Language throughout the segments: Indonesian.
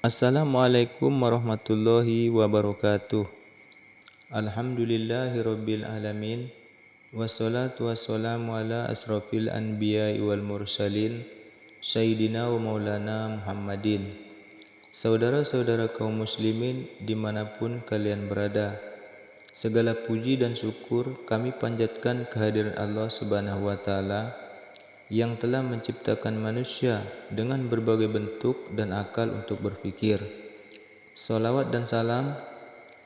Assalamualaikum warahmatullahi wabarakatuh. Alhamdulillahirabbil alamin. Wassalatu wassalamu ala asrofil anbiya'i wal mursalin Sayyidina wa maulana Muhammadin. Saudara-saudara kaum muslimin dimanapun kalian berada, segala puji dan syukur kami panjatkan kehadiran Allah Subhanahu wa Ta'ala yang telah menciptakan manusia dengan berbagai bentuk dan akal untuk berpikir. Salawat dan salam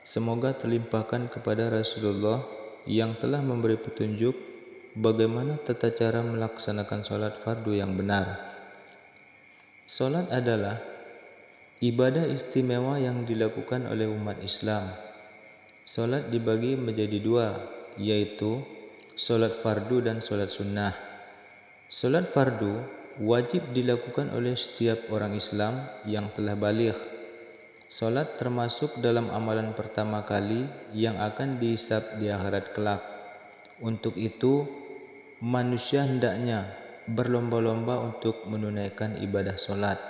semoga terlimpahkan kepada Rasulullah yang telah memberi petunjuk bagaimana tata cara melaksanakan sholat fardu yang benar. Sholat adalah ibadah istimewa yang dilakukan oleh umat Islam. Sholat dibagi menjadi dua, yaitu sholat fardu dan sholat sunnah. Sholat fardu wajib dilakukan oleh setiap orang Islam yang telah baligh. Sholat termasuk dalam amalan pertama kali yang akan dihisab di akhirat kelak. Untuk itu, manusia hendaknya berlomba-lomba untuk menunaikan ibadah sholat.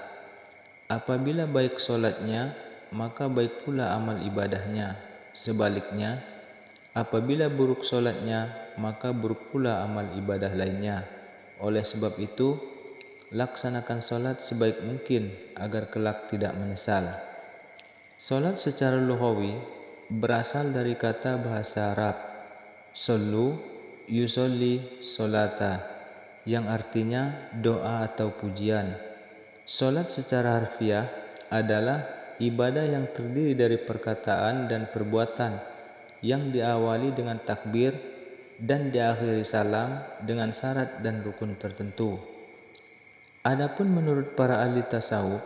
Apabila baik sholatnya, maka baik pula amal ibadahnya. Sebaliknya, apabila buruk sholatnya, maka buruk pula amal ibadah lainnya. Oleh sebab itu, laksanakan sholat sebaik mungkin agar kelak tidak menyesal. Sholat secara lughawi berasal dari kata bahasa Arab Shollu yusolli sholata, yang artinya doa atau pujian. Sholat secara harfiah adalah ibadah yang terdiri dari perkataan dan perbuatan yang diawali dengan takbir dan diakhiri salam dengan syarat dan rukun tertentu. Adapun menurut para ahli tasawuf,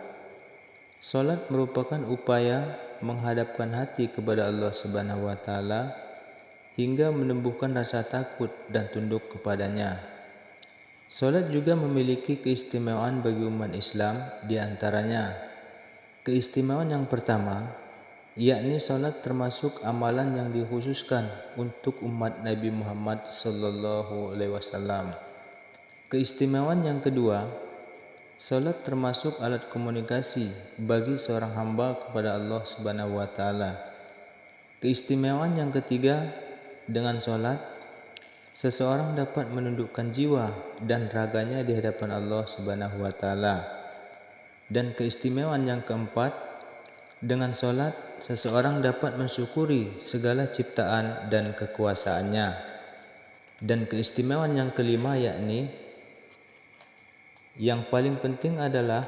sholat merupakan upaya menghadapkan hati kepada Allah Subhanahu wa Ta'ala hingga menumbuhkan rasa takut dan tunduk kepadanya. Sholat juga memiliki keistimewaan bagi umat Islam, di antaranya keistimewaan yang pertama, yakni sholat termasuk amalan yang dikhususkan untuk umat Nabi Muhammad SAW. Keistimewaan yang kedua, sholat termasuk alat komunikasi bagi seorang hamba kepada Allah Subhanahu wa Ta'ala. Keistimewaan yang ketiga, dengan sholat seseorang dapat menundukkan jiwa dan raganya di hadapan Allah Subhanahu wa Ta'ala. Dan keistimewaan yang keempat, dengan sholat seseorang dapat mensyukuri segala ciptaan dan kekuasaannya. Dan keistimewaan yang kelima, yakni yang paling penting adalah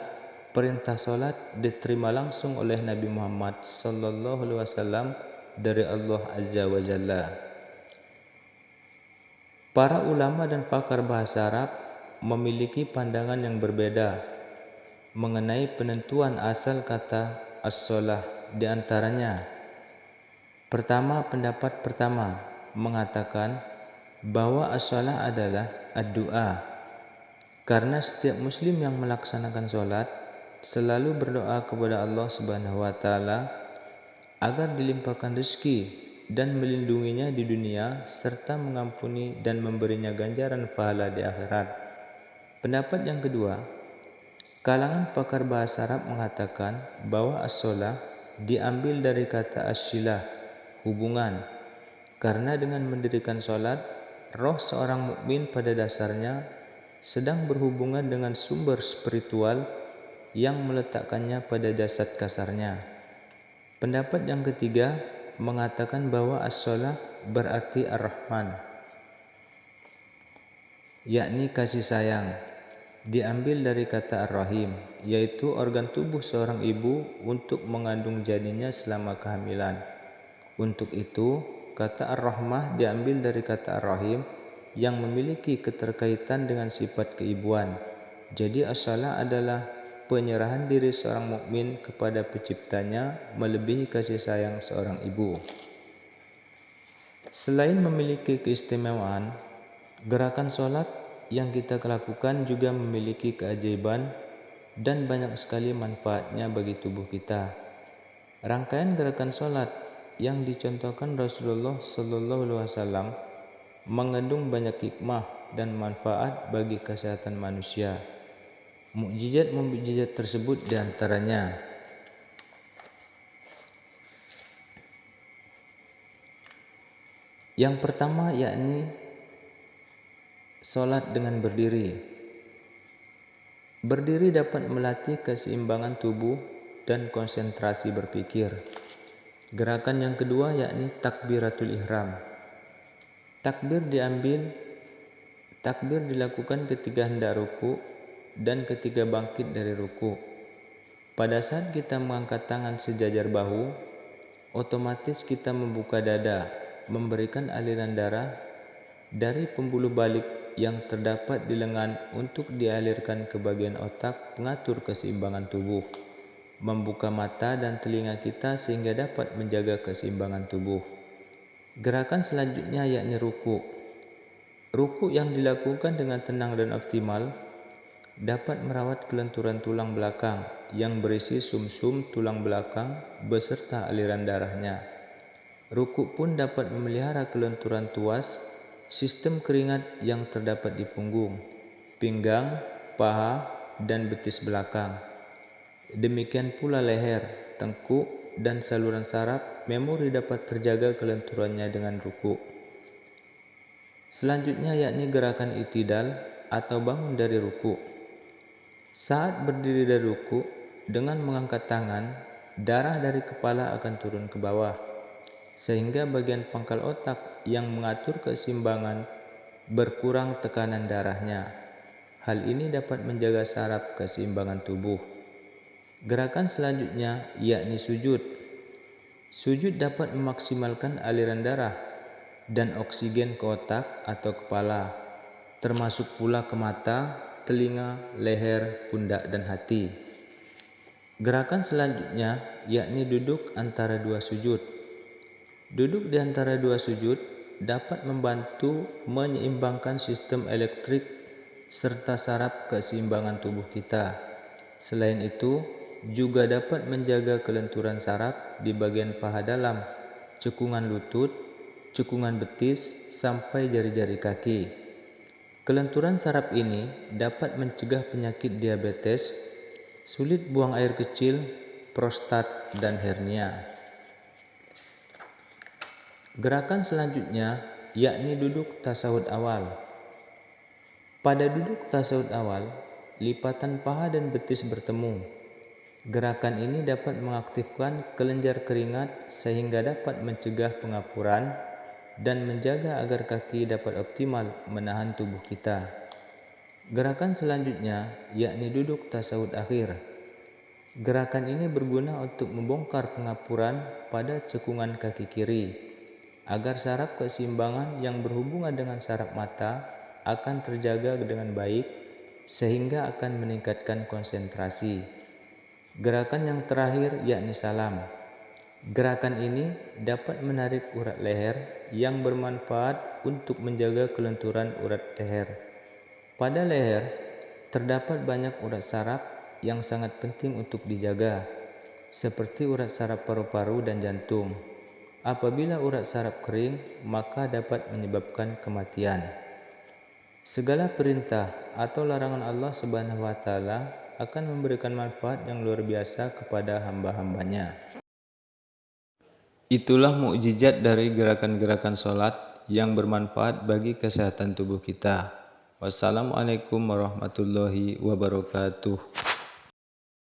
perintah sholat diterima langsung oleh Nabi Muhammad SAW dari Allah Azza wa Jalla. Para ulama dan pakar bahasa Arab memiliki pandangan yang berbeda mengenai penentuan asal kata as-sholah. Di antaranya, pendapat pertama mengatakan bahwa as-sholah adalah ad-du'a, karena setiap muslim yang melaksanakan sholat selalu berdoa kepada Allah Subhanahu wa Ta'ala agar dilimpahkan rezeki dan melindunginya di dunia serta mengampuni dan memberinya ganjaran pahala di akhirat. Pendapat yang kedua, kalangan pakar bahasa Arab mengatakan bahwa as-sholah diambil dari kata as-shilah, hubungan, karena dengan mendirikan sholat, roh seorang mukmin pada dasarnya sedang berhubungan dengan sumber spiritual yang meletakkannya pada jasad kasarnya. Pendapat yang ketiga mengatakan bahwa as-sholah berarti ar-Rahman, yakni kasih sayang, diambil dari kata ar-Rahim, yaitu organ tubuh seorang ibu untuk mengandung janinnya selama kehamilan. Untuk itu, kata ar-Rahmah diambil dari kata ar-Rahim yang memiliki keterkaitan dengan sifat keibuan. Jadi as-salah adalah penyerahan diri seorang mukmin kepada penciptanya melebihi kasih sayang seorang ibu. Selain memiliki keistimewaan, gerakan sholat yang kita lakukan juga memiliki keajaiban dan banyak sekali manfaatnya bagi tubuh kita. Rangkaian gerakan sholat yang dicontohkan Rasulullah SAW mengandung banyak hikmah dan manfaat bagi kesehatan manusia. Mukjizat-mukjizat tersebut diantaranya, Yang pertama yakni solat dengan berdiri. Berdiri dapat melatih keseimbangan tubuh dan konsentrasi berpikir. Gerakan yang kedua yakni takbiratul ihram. Takbir dilakukan ketika hendak ruku dan ketika bangkit dari ruku. Pada saat kita mengangkat tangan sejajar bahu, otomatis kita membuka dada, memberikan aliran darah dari pembuluh balik yang terdapat di lengan untuk dialirkan ke bagian otak pengatur keseimbangan tubuh, membuka mata dan telinga kita sehingga dapat menjaga keseimbangan tubuh. Gerakan selanjutnya yakni ruku. Ruku yang dilakukan dengan tenang dan optimal dapat merawat kelenturan tulang belakang yang berisi sumsum tulang belakang beserta aliran darahnya. Ruku pun dapat memelihara kelenturan tuas, sistem keringat yang terdapat di punggung, pinggang, paha, dan betis belakang. Demikian pula leher, tengkuk, dan saluran saraf memori dapat terjaga kelenturannya dengan ruku. Selanjutnya yakni gerakan i'tidal atau bangun dari ruku. Saat berdiri dari ruku, dengan mengangkat tangan, darah dari kepala akan turun ke bawah, sehingga bagian pangkal otak yang mengatur keseimbangan berkurang tekanan darahnya. Hal ini dapat menjaga saraf keseimbangan tubuh. Gerakan selanjutnya yakni sujud. Sujud dapat memaksimalkan aliran darah dan oksigen ke otak atau kepala, termasuk pula ke mata, telinga, leher, pundak, dan hati. Gerakan selanjutnya yakni duduk antara dua sujud. Duduk di antara dua sujud dapat membantu menyeimbangkan sistem elektrik serta saraf keseimbangan tubuh kita. Selain itu, juga dapat menjaga kelenturan saraf di bagian paha dalam, cekungan lutut, cekungan betis, sampai jari-jari kaki. Kelenturan saraf ini dapat mencegah penyakit diabetes, sulit buang air kecil, prostat, dan hernia. Gerakan selanjutnya yakni duduk tasawuf awal. Pada duduk tasawuf awal, lipatan paha dan betis bertemu. Gerakan ini dapat mengaktifkan kelenjar keringat sehingga dapat mencegah pengapuran dan menjaga agar kaki dapat optimal menahan tubuh kita. Gerakan selanjutnya yakni duduk tasawuf akhir. Gerakan ini berguna untuk membongkar pengapuran pada cekungan kaki kiri, agar saraf keseimbangan yang berhubungan dengan saraf mata akan terjaga dengan baik sehingga akan meningkatkan konsentrasi. Gerakan yang terakhir yakni salam. Gerakan ini dapat menarik urat leher yang bermanfaat untuk menjaga kelenturan urat leher. Pada leher, terdapat banyak urat saraf yang sangat penting untuk dijaga, seperti urat saraf paru-paru dan jantung. Apabila urat saraf kering, maka dapat menyebabkan kematian. Segala perintah atau larangan Allah Subhanahu wa Ta'ala akan memberikan manfaat yang luar biasa kepada hamba-hambanya. Itulah mukjizat dari gerakan-gerakan sholat yang bermanfaat bagi kesehatan tubuh kita. Wassalamualaikum warahmatullahi wabarakatuh.